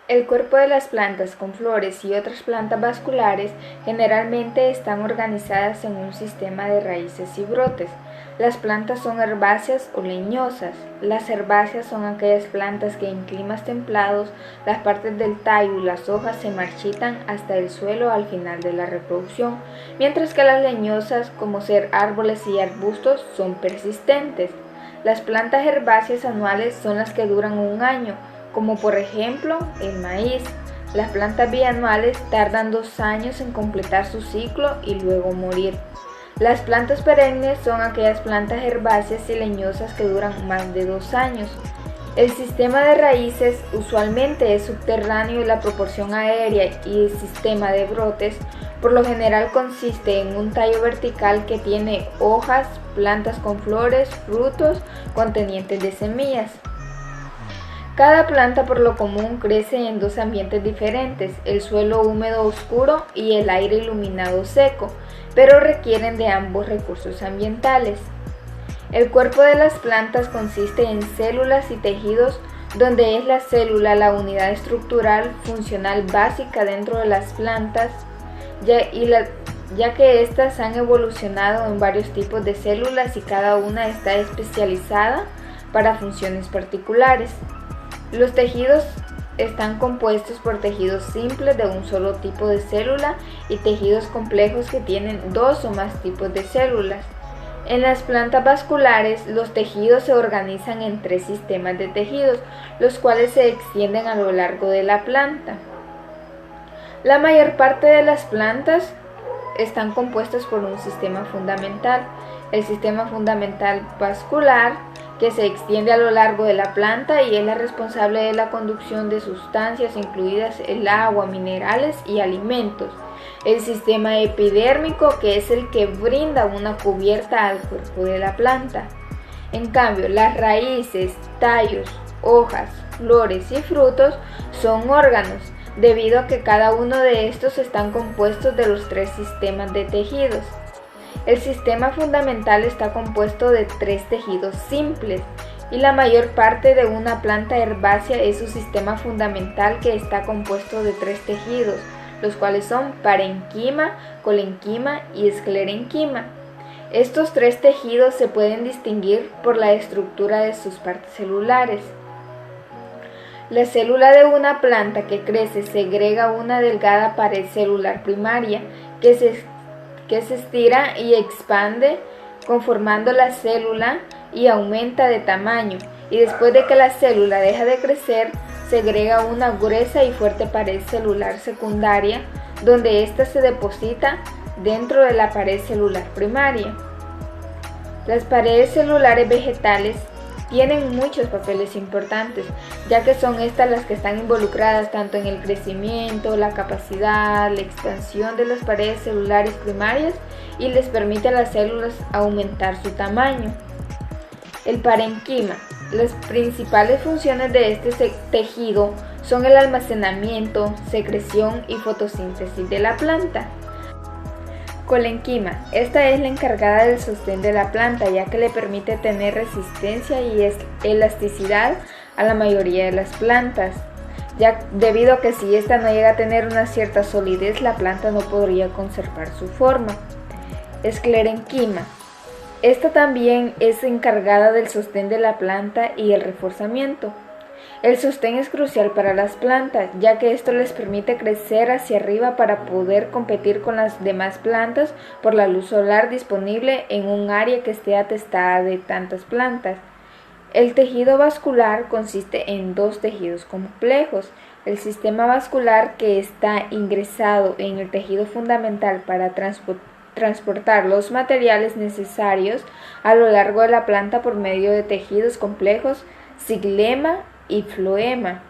El cuerpo de las plantas con flores y otras plantas vasculares generalmente están organizadas en un sistema de raíces y brotes. Las plantas son herbáceas o leñosas. Las herbáceas son aquellas plantas que en climas templados las partes del tallo y las hojas se marchitan hasta el suelo al final de la reproducción, mientras que las leñosas, como ser árboles y arbustos, son persistentes. Las plantas herbáceas anuales son las que duran un año, como por ejemplo el maíz. Las plantas bianuales tardan 2 años en completar su ciclo y luego morir. Las plantas perennes son aquellas plantas herbáceas y leñosas que duran más de 2 años. El sistema de raíces usualmente es subterráneo y la proporción aérea y el sistema de brotes por lo general consiste en un tallo vertical que tiene hojas, plantas con flores, frutos contenientes de semillas. Cada planta por lo común crece en 2 ambientes diferentes, el suelo húmedo oscuro y el aire iluminado seco, pero requieren de ambos recursos ambientales. El cuerpo de las plantas consiste en células y tejidos, donde es la célula la unidad estructural funcional básica dentro de las plantas, ya que éstas han evolucionado en varios tipos de células y cada una está especializada para funciones particulares. Los tejidos están compuestos por tejidos simples de un solo tipo de célula y tejidos complejos que tienen 2 o más tipos de células. En las plantas vasculares, los tejidos se organizan en 3 sistemas de tejidos, los cuales se extienden a lo largo de la planta. La mayor parte de las plantas están compuestas por un sistema fundamental, el sistema fundamental vascular, que se extiende a lo largo de la planta y es la responsable de la conducción de sustancias incluidas el agua, minerales y alimentos. El sistema epidérmico, que es el que brinda una cubierta al cuerpo de la planta. En cambio, las raíces, tallos, hojas, flores y frutos son órganos, debido a que cada uno de estos están compuestos de los 3 sistemas de tejidos. El sistema fundamental está compuesto de 3 tejidos simples y la mayor parte de una planta herbácea es su sistema fundamental, que está compuesto de 3 tejidos, los cuales son parenquima, colenquima y esclerenquima. Estos 3 tejidos se pueden distinguir por la estructura de sus partes celulares. La célula de una planta que crece segrega una delgada pared celular primaria que se estira y expande conformando la célula y aumenta de tamaño, y después de que la célula deja de crecer, segrega una gruesa y fuerte pared celular secundaria, donde ésta se deposita dentro de la pared celular primaria. Las paredes celulares vegetales tienen muchos papeles importantes, ya que son estas las que están involucradas tanto en el crecimiento, la capacidad, la expansión de las paredes celulares primarias y les permite a las células aumentar su tamaño. El parenquima. Las principales funciones de este tejido son el almacenamiento, secreción y fotosíntesis de la planta. Colenquima. Esta es la encargada del sostén de la planta, ya que le permite tener resistencia y elasticidad a la mayoría de las plantas, debido a que si esta no llega a tener una cierta solidez, la planta no podría conservar su forma. Esclerenquima. Esta también es encargada del sostén de la planta y el reforzamiento. El sostén es crucial para las plantas, ya que esto les permite crecer hacia arriba para poder competir con las demás plantas por la luz solar disponible en un área que esté atestada de tantas plantas. El tejido vascular consiste en 2 tejidos complejos: el sistema vascular, que está ingresado en el tejido fundamental para transportar los materiales necesarios a lo largo de la planta por medio de tejidos complejos, xilema y floema.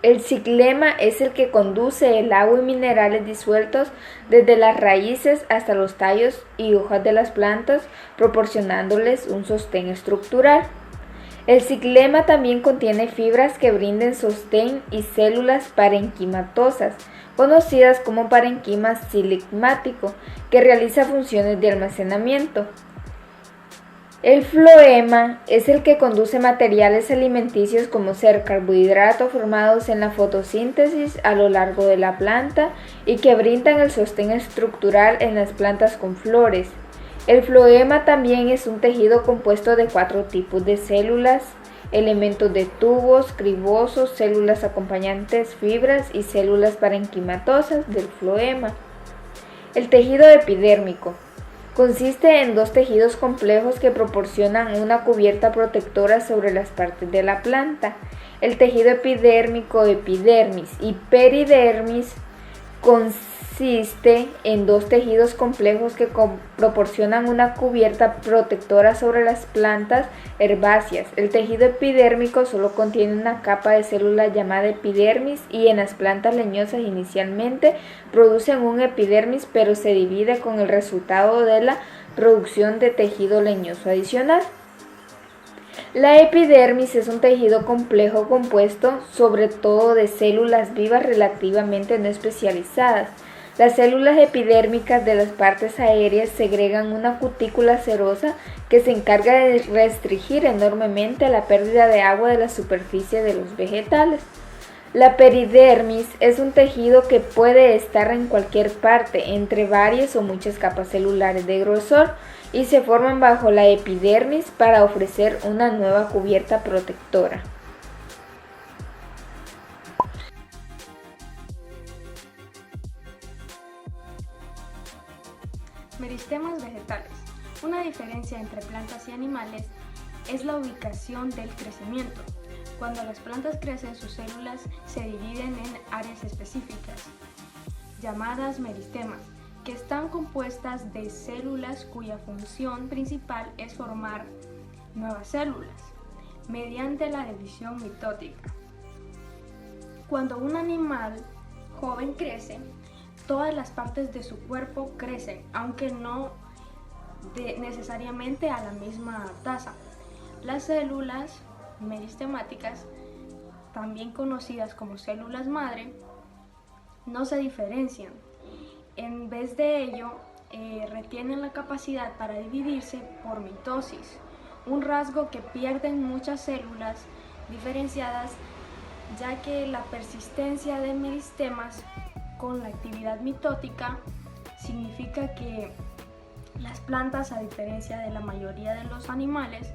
El xilema es el que conduce el agua y minerales disueltos desde las raíces hasta los tallos y hojas de las plantas, proporcionándoles un sostén estructural. El xilema también contiene fibras que brinden sostén y células parenquimatosas, conocidas como parenquima ciligmático, que realiza funciones de almacenamiento. El floema es el que conduce materiales alimenticios como ser carbohidratos formados en la fotosíntesis a lo largo de la planta y que brindan el sostén estructural en las plantas con flores. El floema también es un tejido compuesto de 4 tipos de células, elementos de tubos, cribosos, células acompañantes, fibras y células parenquimatosas del floema. El tejido epidérmico consiste en 2 tejidos complejos que proporcionan una cubierta protectora sobre las partes de la planta. El tejido epidérmico, epidermis y peridermis consiste en 2 tejidos complejos que proporcionan una cubierta protectora sobre las plantas herbáceas. El tejido epidérmico solo contiene una capa de células llamada epidermis y en las plantas leñosas inicialmente producen un epidermis, pero se divide con el resultado de la producción de tejido leñoso adicional. La epidermis es un tejido complejo compuesto sobre todo de células vivas relativamente no especializadas. Las células epidérmicas de las partes aéreas segregan una cutícula serosa que se encarga de restringir enormemente la pérdida de agua de la superficie de los vegetales. La peridermis es un tejido que puede estar en cualquier parte, entre varias o muchas capas celulares de grosor, y se forman bajo la epidermis para ofrecer una nueva cubierta protectora. Meristemas vegetales. Una diferencia entre plantas y animales es la ubicación del crecimiento. Cuando las plantas crecen, sus células se dividen en áreas específicas, llamadas meristemas, que están compuestas de células cuya función principal es formar nuevas células, mediante la división mitótica. Cuando un animal joven crece, todas las partes de su cuerpo crecen, aunque no necesariamente a la misma tasa. Las células meristemáticas, también conocidas como células madre, no se diferencian. En vez de ello, retienen la capacidad para dividirse por mitosis, un rasgo que pierden muchas células diferenciadas, ya que la persistencia de meristemas con la actividad mitótica significa que las plantas, a diferencia de la mayoría de los animales,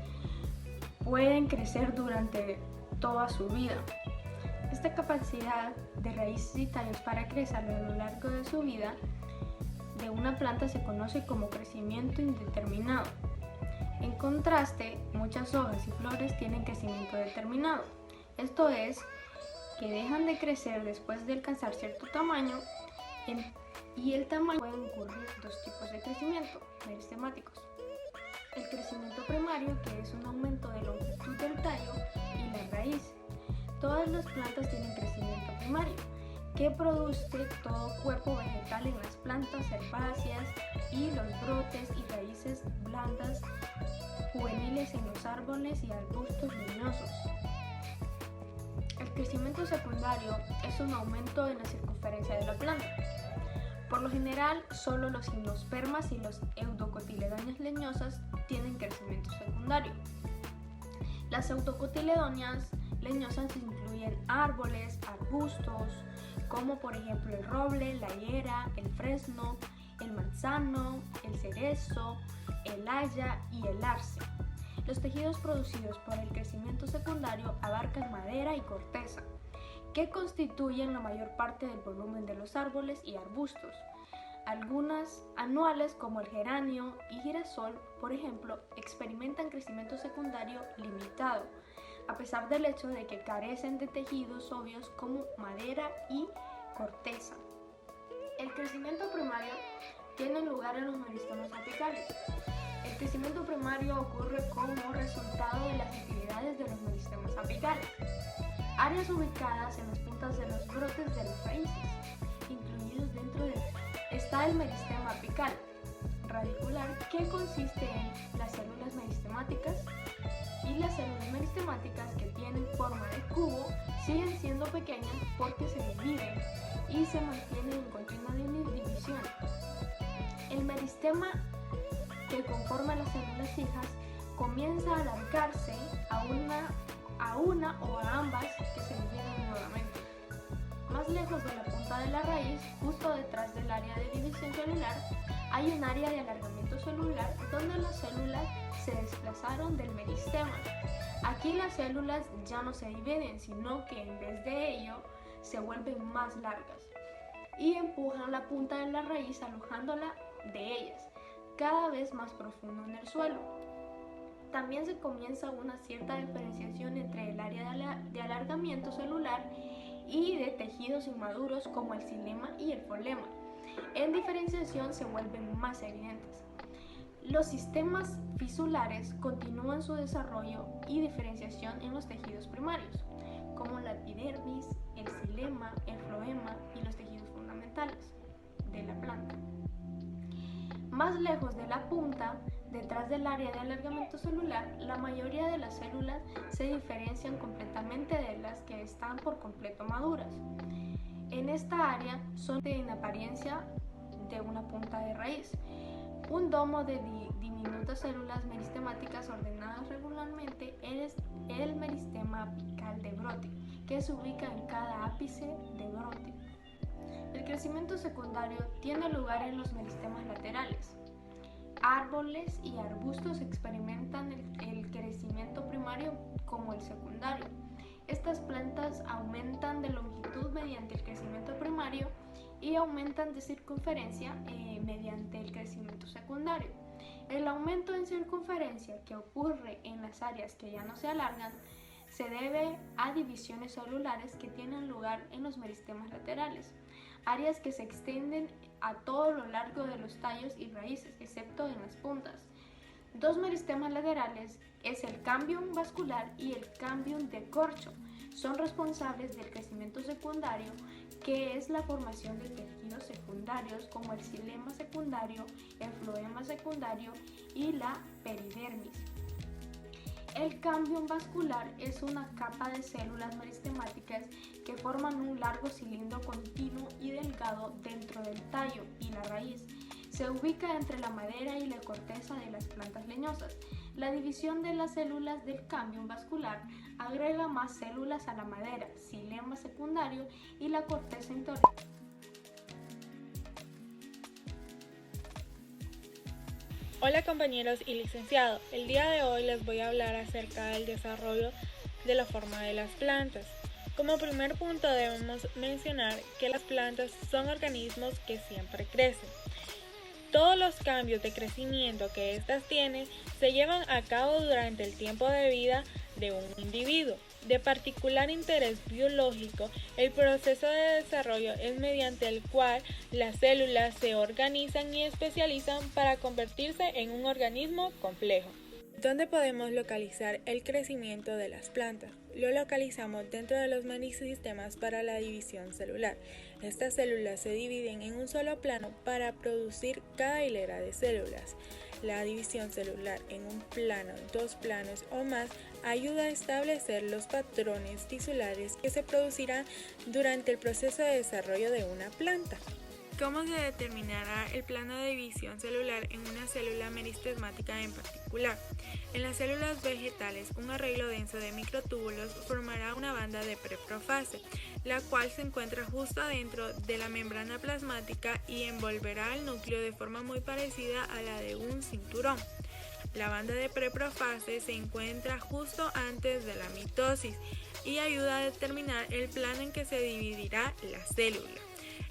pueden crecer durante toda su vida. Esta capacidad de raíces y tallos para crecer a lo largo de su vida de una planta se conoce como crecimiento indeterminado. En contraste, muchas hojas y flores tienen crecimiento determinado. Esto es, que dejan de crecer después de alcanzar cierto tamaño, y el tamaño pueden ocurrir 2 tipos de crecimiento meristemáticos. El crecimiento primario, que es un aumento de longitud del tallo y la raíz. Todas las plantas tienen crecimiento primario, que produce todo cuerpo vegetal en las plantas herbáceas y los brotes y raíces blandas juveniles en los árboles y arbustos leñosos. El crecimiento secundario es un aumento en la circunferencia de la planta. Por lo general, solo los gimnospermas y los eudocotiledonias leñosas tienen crecimiento secundario. Las eudocotiledonias leñosas incluyen árboles, arbustos, como por ejemplo el roble, la higuera, el fresno, el manzano, el cerezo, el haya y el arce. Los tejidos producidos por el crecimiento secundario abarcan madera y corteza, que constituyen la mayor parte del volumen de los árboles y arbustos. Algunas anuales, como el geranio y girasol, por ejemplo, experimentan crecimiento secundario limitado, a pesar del hecho de que carecen de tejidos obvios como madera y corteza. El crecimiento primario tiene lugar en los meristemas apicales. El crecimiento primario ocurre como resultado de las actividades de los meristemas apicales, áreas ubicadas en las puntas de los brotes de las raíces, incluidos dentro de está el meristema apical radicular, que consiste en las células meristemáticas, y las células meristemáticas que tienen forma de cubo siguen siendo pequeñas porque se dividen y se mantienen en continua división. El meristema que conforma las células hijas comienza a alargarse a una o a ambas que se dividen nuevamente. Más lejos de la punta de la raíz, justo detrás del área de división celular, hay un área de alargamiento celular donde las células se desplazaron del meristema. Aquí las células ya no se dividen, sino que en vez de ello se vuelven más largas y empujan la punta de la raíz alojándola de ellas, cada vez más profundo en el suelo. También se comienza una cierta diferenciación entre el área de alargamiento celular y de tejidos inmaduros como el xilema y el folema. En diferenciación se vuelven más evidentes. Los sistemas fisulares continúan su desarrollo y diferenciación en los tejidos primarios, como la epidermis, el xilema, el floema y los tejidos fundamentales de la planta. Más lejos de la punta, detrás del área de alargamiento celular, la mayoría de las células se diferencian completamente de las que están por completo maduras. En esta área son en apariencia de una punta de raíz, un domo de diminutas células meristemáticas ordenadas regularmente es el meristema apical de brote, que se ubica en cada ápice de brote. El crecimiento secundario tiene lugar en los meristemas laterales. Árboles y arbustos experimentan el crecimiento primario como el secundario. Estas plantas aumentan de longitud mediante el crecimiento primario y aumentan de circunferencia mediante el crecimiento secundario. El aumento en circunferencia que ocurre en las áreas que ya no se alargan se debe a divisiones celulares que tienen lugar en los meristemas laterales, áreas que se extienden a todo lo largo de los tallos y raíces, excepto en las puntas. Dos meristemas laterales es el cambium vascular y el cambium de corcho. Son responsables del crecimiento secundario, que es la formación de tejidos secundarios como el xilema secundario, el floema secundario y la peridermis. El cambium vascular es una capa de células meristemáticas que forman un largo cilindro continuo y delgado dentro del tallo y la raíz. Se ubica entre la madera y la corteza de las plantas leñosas. La división de las células del cambium vascular agrega más células a la madera, xilema secundario y la corteza interior. Hola compañeros y licenciado, el día de hoy les voy a hablar acerca del desarrollo de la forma de las plantas. Como primer punto debemos mencionar que las plantas son organismos que siempre crecen. Todos los cambios de crecimiento que éstas tienen se llevan a cabo durante el tiempo de vida de un individuo. De particular interés biológico, el proceso de desarrollo es mediante el cual las células se organizan y especializan para convertirse en un organismo complejo. ¿Dónde podemos localizar el crecimiento de las plantas? Lo localizamos dentro de los merisistemas para la división celular. Estas células se dividen en un solo plano para producir cada hilera de células. La división celular en un plano, dos planos o más ayuda a establecer los patrones tisulares que se producirán durante el proceso de desarrollo de una planta. ¿Cómo se determinará el plano de división celular en una célula meristemática en particular? En las células vegetales, un arreglo denso de microtúbulos formará una banda de preprofase, la cual se encuentra justo adentro de la membrana plasmática y envolverá al núcleo de forma muy parecida a la de un cinturón. La banda de preprofase se encuentra justo antes de la mitosis y ayuda a determinar el plano en que se dividirá la célula.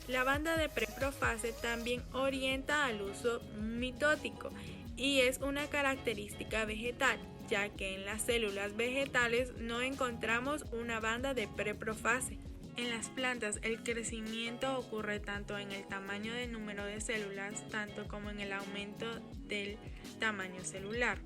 La banda de preprofase también orienta al uso mitótico y es una característica vegetal, ya que en las células vegetales no encontramos una banda de preprofase. En las plantas el crecimiento ocurre tanto en el tamaño del número de células, tanto como en el aumento del tamaño celular.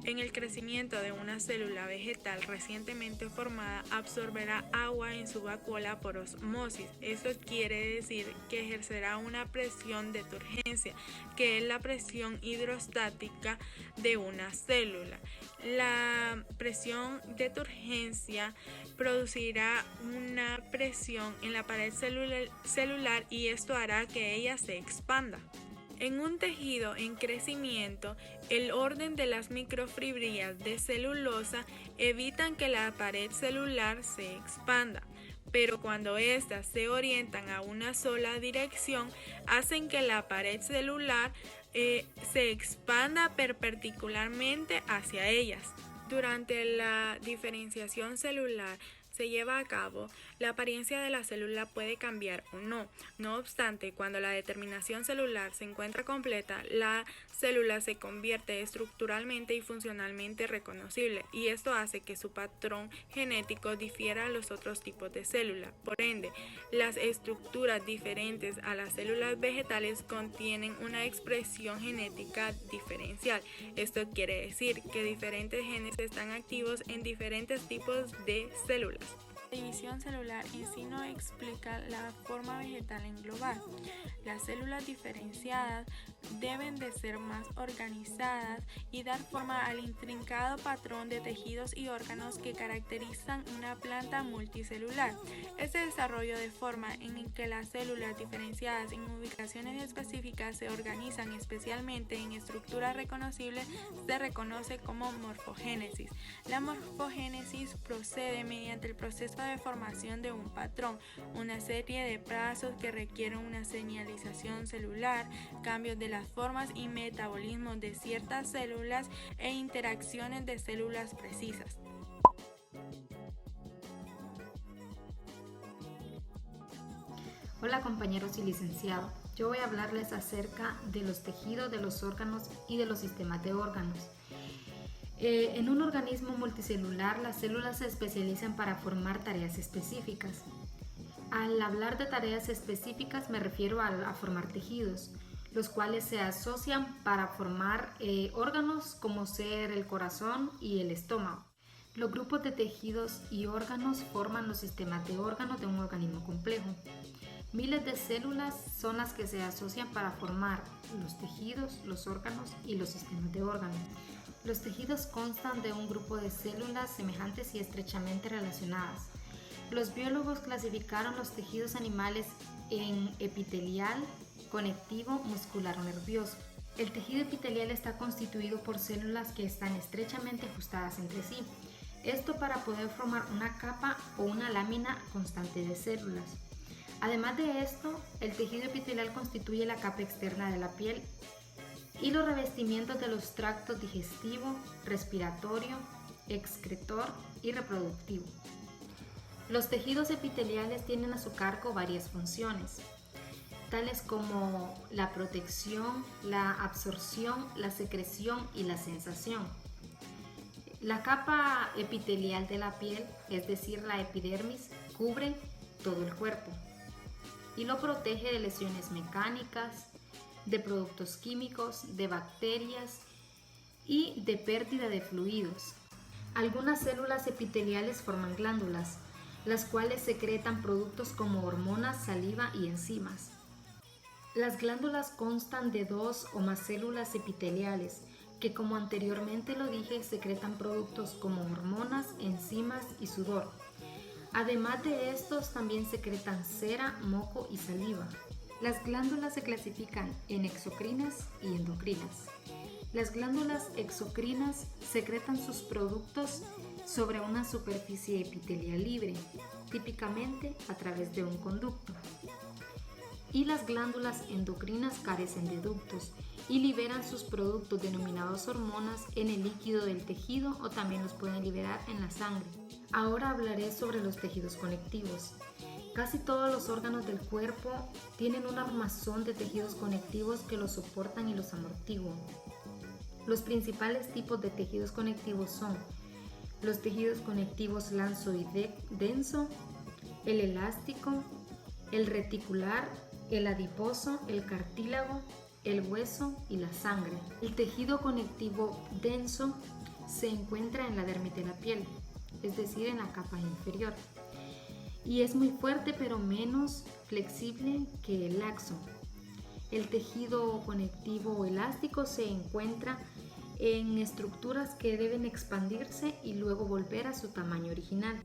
En el crecimiento de una célula vegetal recientemente formada absorberá agua en su vacuola por osmosis. Esto quiere decir que ejercerá una presión de turgencia, que es la presión hidrostática de una célula. La presión de turgencia producirá una presión en la pared celular y esto hará que ella se expanda. En un tejido en crecimiento, el orden de las microfibrillas de celulosa evitan que la pared celular se expanda, pero cuando éstas se orientan a una sola dirección, hacen que la pared celular se expanda perpendicularmente hacia ellas. Durante la diferenciación celular se lleva a cabo, la apariencia de la célula puede cambiar o no. No obstante, cuando la determinación celular se encuentra completa, la célula se convierte estructuralmente y funcionalmente reconocible, y esto hace que su patrón genético difiera a los otros tipos de célula. Por ende, las estructuras diferentes a las células vegetales contienen una expresión genética diferencial. Esto quiere decir que diferentes genes están activos en diferentes tipos de células. La división celular en sí no explica la forma vegetal en global. Las células diferenciadas deben de ser más organizadas y dar forma al intrincado patrón de tejidos y órganos que caracterizan una planta multicelular. Este desarrollo de forma en que las células diferenciadas en ubicaciones específicas se organizan especialmente en estructuras reconocibles se reconoce como morfogénesis. La morfogénesis procede mediante el proceso de formación de un patrón, una serie de pasos que requieren una señalización celular, cambios de las formas y metabolismos de ciertas células e interacciones de células precisas. Hola compañeros y licenciado, yo voy a hablarles acerca de los tejidos, de los órganos y de los sistemas de órganos. En un organismo multicelular, las células se especializan para formar tareas específicas. Al hablar de tareas específicas me refiero a formar tejidos, los cuales se asocian para formar órganos como ser el corazón y el estómago. Los grupos de tejidos y órganos forman los sistemas de órganos de un organismo complejo. Miles de células son las que se asocian para formar los tejidos, los órganos y los sistemas de órganos. Los tejidos constan de un grupo de células semejantes y estrechamente relacionadas. Los biólogos clasificaron los tejidos animales en epitelial, conectivo, muscular o nervioso. El tejido epitelial está constituido por células que están estrechamente ajustadas entre sí. Esto para poder formar una capa o una lámina constante de células. Además de esto, el tejido epitelial constituye la capa externa de la piel y los revestimientos de los tractos digestivo, respiratorio, excretor y reproductivo. Los tejidos epiteliales tienen a su cargo varias funciones, tales como la protección, la absorción, la secreción y la sensación. La capa epitelial de la piel, es decir, la epidermis, cubre todo el cuerpo y lo protege de lesiones mecánicas, de productos químicos, de bacterias y de pérdida de fluidos. Algunas células epiteliales forman glándulas, las cuales secretan productos como hormonas, saliva y enzimas. Las glándulas constan de 2 o más células epiteliales que, como anteriormente lo dije, secretan productos como hormonas, enzimas y sudor. Además de estos, también secretan cera, moco y saliva. Las glándulas se clasifican en exocrinas y endocrinas. Las glándulas exocrinas secretan sus productos sobre una superficie epitelial libre, típicamente a través de un conducto. Y las glándulas endocrinas carecen de ductos y liberan sus productos denominados hormonas en el líquido del tejido o también los pueden liberar en la sangre. Ahora hablaré sobre los tejidos conectivos. Casi todos los órganos del cuerpo tienen un armazón de tejidos conectivos que los soportan y los amortiguan. Los principales tipos de tejidos conectivos son los tejidos conectivos lanzo y denso, el elástico, el reticular, el adiposo, el cartílago, el hueso y la sangre. El tejido conectivo denso se encuentra en la dermis de la piel, es decir, en la capa inferior, y es muy fuerte pero menos flexible que el laxo. El tejido conectivo o elástico se encuentra en estructuras que deben expandirse y luego volver a su tamaño original.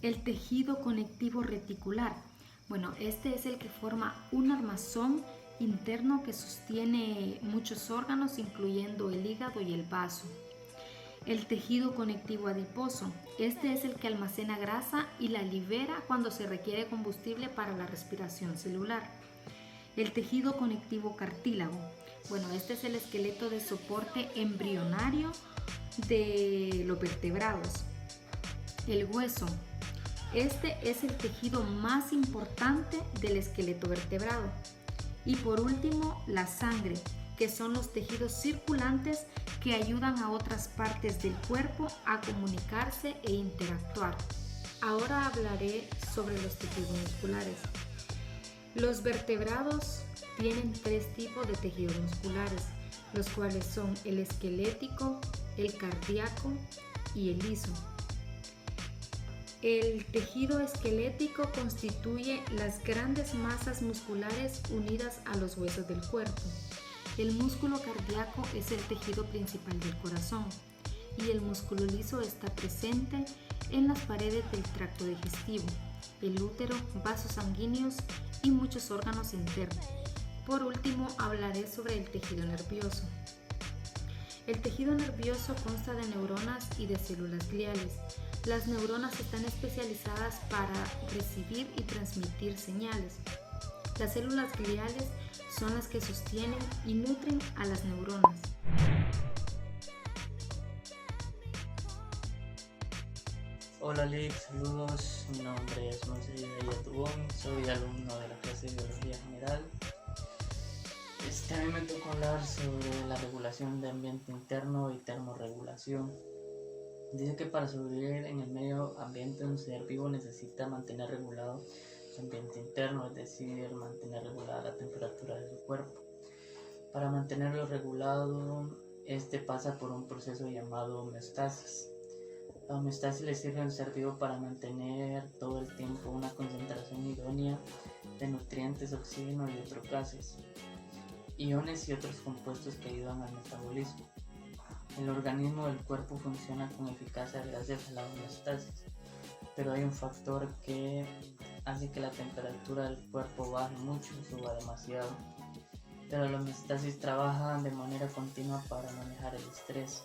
El tejido conectivo reticular, este es el que forma un armazón interno que sostiene muchos órganos, incluyendo el hígado y el vaso. El tejido conectivo adiposo. Este es el que almacena grasa y la libera cuando se requiere combustible para la respiración celular. El tejido conectivo cartílago. Bueno, este es el esqueleto de soporte embrionario de los vertebrados. El hueso. Este es el tejido más importante del esqueleto vertebrado. Y por último, la sangre, que son los tejidos circulantes que ayudan a otras partes del cuerpo a comunicarse e interactuar. Ahora hablaré sobre los tejidos musculares. Los vertebrados tienen 3 tipos de tejidos musculares, los cuales son el esquelético, el cardíaco y el liso. El tejido esquelético constituye las grandes masas musculares unidas a los huesos del cuerpo. El músculo cardíaco es el tejido principal del corazón y el músculo liso está presente en las paredes del tracto digestivo, el útero, vasos sanguíneos y muchos órganos internos. Por último, hablaré sobre el tejido nervioso. El tejido nervioso consta de neuronas y de células gliales. Las neuronas están especializadas para recibir y transmitir señales. Las células gliales son las que sostienen y nutren a las neuronas. Hola Lick, saludos, mi nombre es Moisés Ayatubón, soy alumno de la clase de Biología General. A mí me tocó hablar sobre la regulación de ambiente interno y termorregulación. Dice que para sobrevivir en el medio ambiente un ser vivo necesita mantener regulado su ambiente interno, es decir, mantener regulada la temperatura de su cuerpo. Para mantenerlo regulado, este pasa por un proceso llamado homeostasis. La homeostasis le sirve a un ser vivo para mantener todo el tiempo una concentración idónea de nutrientes, oxígeno y otros gases, iones y otros compuestos que ayudan al metabolismo. El organismo del cuerpo funciona con eficacia gracias a la homeostasis, pero hay un factor que hace que la temperatura del cuerpo baje mucho, suba demasiado. Pero la homeostasis trabaja de manera continua para manejar el estrés.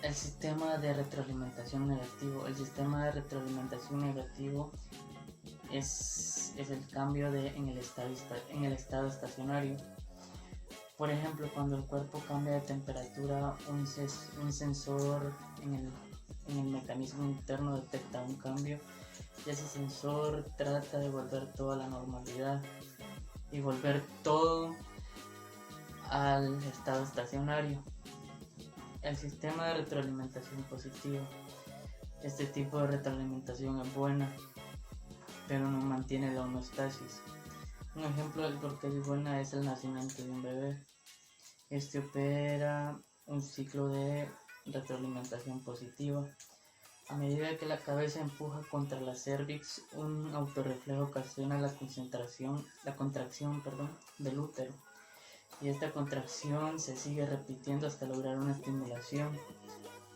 El sistema de retroalimentación negativo. El sistema de retroalimentación negativo es el cambio en el estado estacionario. Por ejemplo, cuando el cuerpo cambia de temperatura, un sensor en el mecanismo interno detecta un cambio y ese sensor trata de volver todo a la normalidad y volver todo al estado estacionario. El sistema de retroalimentación positiva. Este tipo de retroalimentación es buena, pero no mantiene la homeostasis. Un ejemplo del por qué es buena es el nacimiento de un bebé. Este opera un ciclo de retroalimentación positiva. A medida que la cabeza empuja contra la cervix, un autorreflejo ocasiona la contracción del útero. Y esta contracción se sigue repitiendo hasta lograr una estimulación.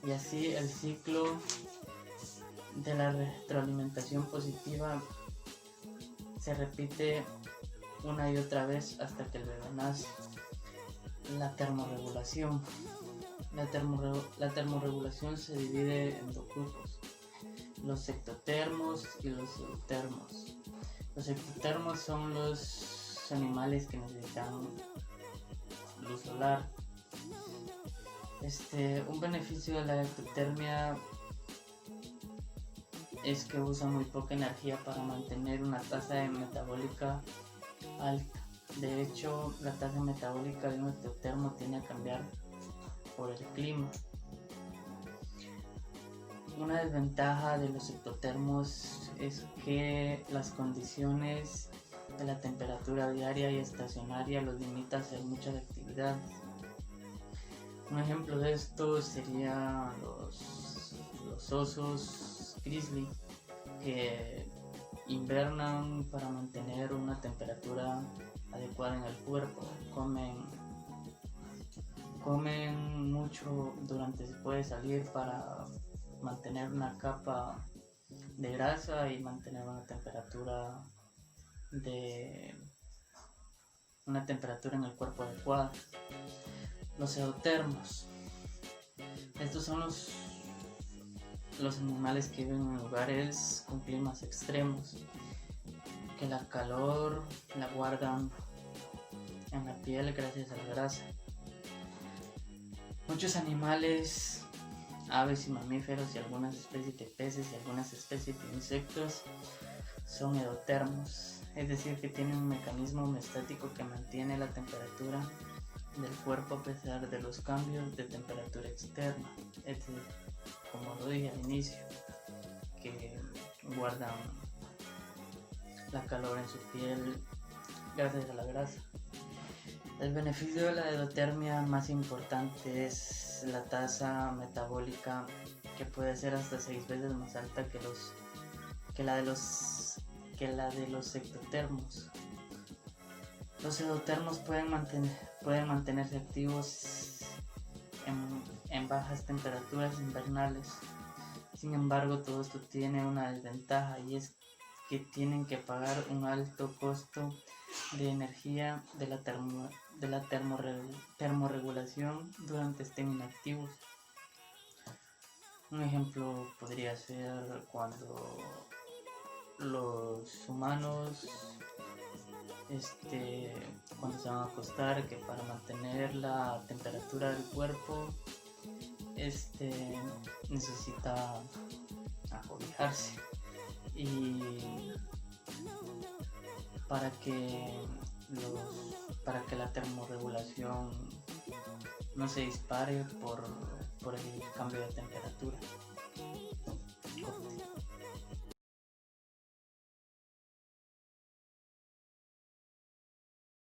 Y así el ciclo de la retroalimentación positiva se repite una y otra vez hasta que el bebé nace. La termorregulación. La termorregulación se divide en 2 grupos: los ectotermos y los eutermos. Los ectotermos son los animales que necesitan luz solar. Un beneficio de la ectotermia es que usa muy poca energía para mantener una tasa metabólica alta. De hecho, la tasa metabólica de un ectotermo tiende a cambiar por el clima. Una desventaja de los ectotermos es que las condiciones de la temperatura diaria y estacionaria los limita a hacer muchas actividades. Un ejemplo de esto sería los osos grizzly, que invernan para mantener una temperatura adecuada en el cuerpo. Comen mucho durante se puede salir para mantener una capa de grasa y mantener una temperatura de una temperatura en el cuerpo adecuada. Los edotermos. Estos son los animales que viven en lugares con climas extremos, que la calor la guardan en la piel gracias a la grasa. Muchos animales, aves y mamíferos y algunas especies de peces y algunas especies de insectos son edotermos, es decir, que tienen un mecanismo homeostático que mantiene la temperatura del cuerpo a pesar de los cambios de temperatura externa, es decir, como lo dije al inicio, que guardan la calor en su piel gracias a la grasa. El beneficio de la edotermia más importante es la tasa metabólica, que puede ser hasta 6 veces más alta que la de los ectotermos. Los edotermos pueden mantenerse activos en bajas temperaturas invernales. Sin embargo, todo esto tiene una desventaja, y es que tienen que pagar un alto costo de energía de la termorregulación durante estén inactivos. Un ejemplo podría ser cuando los humanos cuando se van a acostar, que para mantener la temperatura del cuerpo necesita acobijarse, y para que la termorregulación no se dispare por el cambio de temperatura.